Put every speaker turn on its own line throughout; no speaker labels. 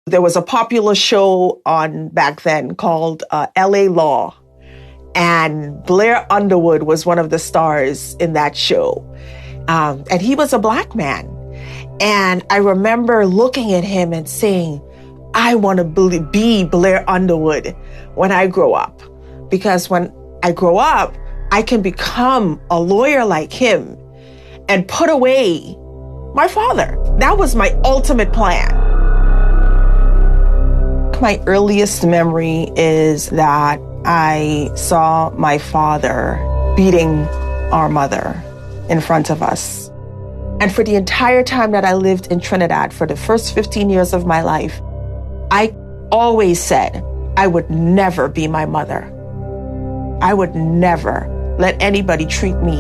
There was a popular show on back then called LA Law. And Blair Underwood was one of the stars in that show. And he was a Black man. And I remember looking at him and saying, I want to be Blair Underwood when I grow up. Because when I grow up, I can become a lawyer like him and put away my father. That was my ultimate plan. My earliest memory is that I saw my father beating our mother in front of us. And for the entire time that I lived in Trinidad, for the first 15 years of my life, I always said I would never be my mother. I would never let anybody treat me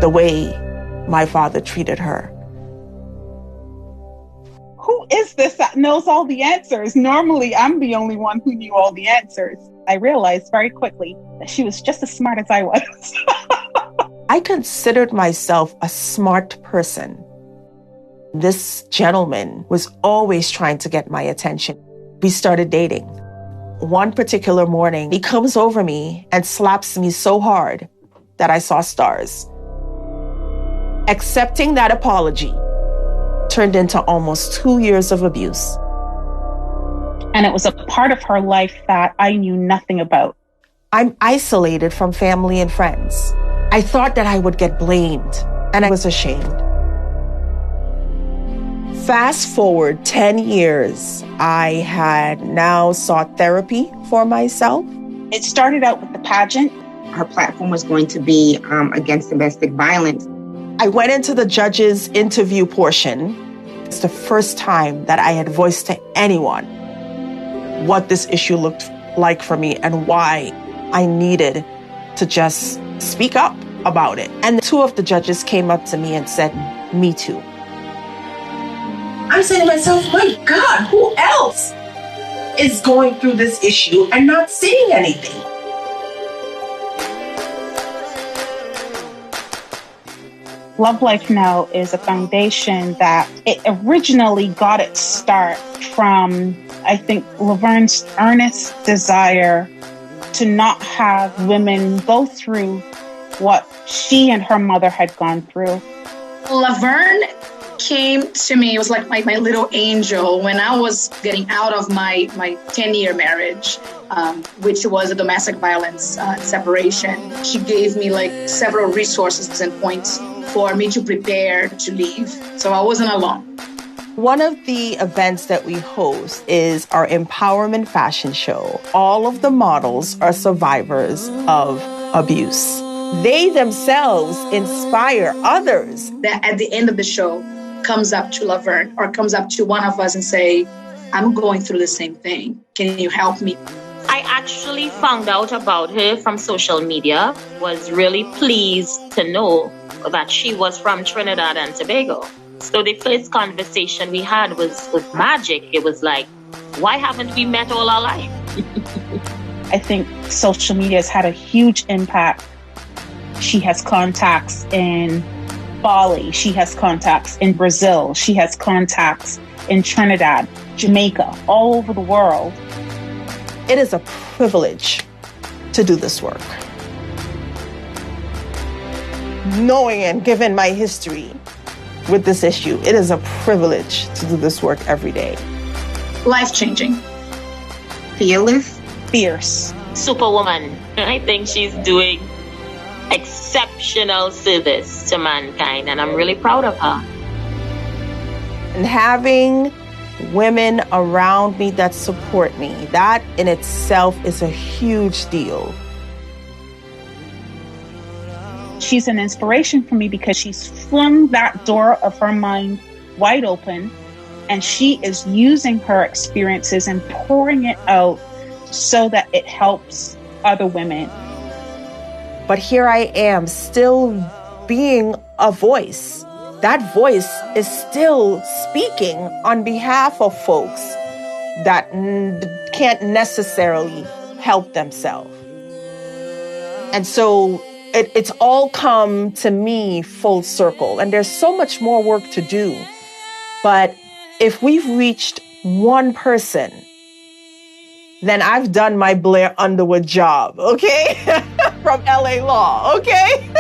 the way my father treated her.
Who is this that knows all the answers? Normally, I'm the only one who knew all the answers. I realized very quickly that she was just as smart as I was.
I considered myself a smart person. This gentleman was always trying to get my attention. We started dating. One particular morning, he comes over me and slaps me so hard that I saw stars. Accepting that apology turned into almost 2 years of abuse.
And it was a part of her life that I knew nothing about.
I'm isolated from family and friends. I thought that I would get blamed, and I was ashamed. Fast forward 10 years, I had now sought therapy for myself.
It started out with the pageant.
Her platform was going to be against domestic violence.
I went into the judge's interview portion. It's the first time that I had voiced to anyone what this issue looked like for me and why I needed to just speak up about it. And 2 of the judges came up to me and said, "Me too." I'm saying to myself, my God, who else is going through this issue and not saying anything?
Love Life Now is a foundation that it originally got its start from, I think, Lovern's earnest desire to not have women go through what she and her mother had gone through.
Lovern came to me, it was like my little angel when I was getting out of my 10-year marriage, which was a domestic violence separation. She gave me like several resources and points for me to prepare to leave. So I wasn't alone.
One of the events that we host is our empowerment fashion show. All of the models are survivors of abuse. They themselves inspire others.
That at the end of the show comes up to Lovern or comes up to one of us and say, I'm going through the same thing. Can you help me?
I actually found out about her from social media, was really pleased to know that she was from Trinidad and Tobago. So the first conversation we had was magic. It was like, why haven't we met all our life?
I think social media has had a huge impact. She has contacts in Bali. She has contacts in Brazil. She has contacts in Trinidad, Jamaica, all over the world.
It is a privilege to do this work. Knowing and given my history with this issue, it is a privilege to do this work every day.
Life-changing.
Fearless.
Fierce.
Superwoman. I think she's doing exceptional service to mankind, and I'm really proud of her.
And having women around me that support me, that in itself is a huge deal.
She's an inspiration for me because she's flung that door of her mind wide open, and she is using her experiences and pouring it out so that it helps other women.
But here I am, still being a voice. That voice is still speaking on behalf of folks that can't necessarily help themselves. And so it's all come to me full circle. And there's so much more work to do. But if we've reached one person, then I've done my Blair Underwood job, okay? From LA Law, okay?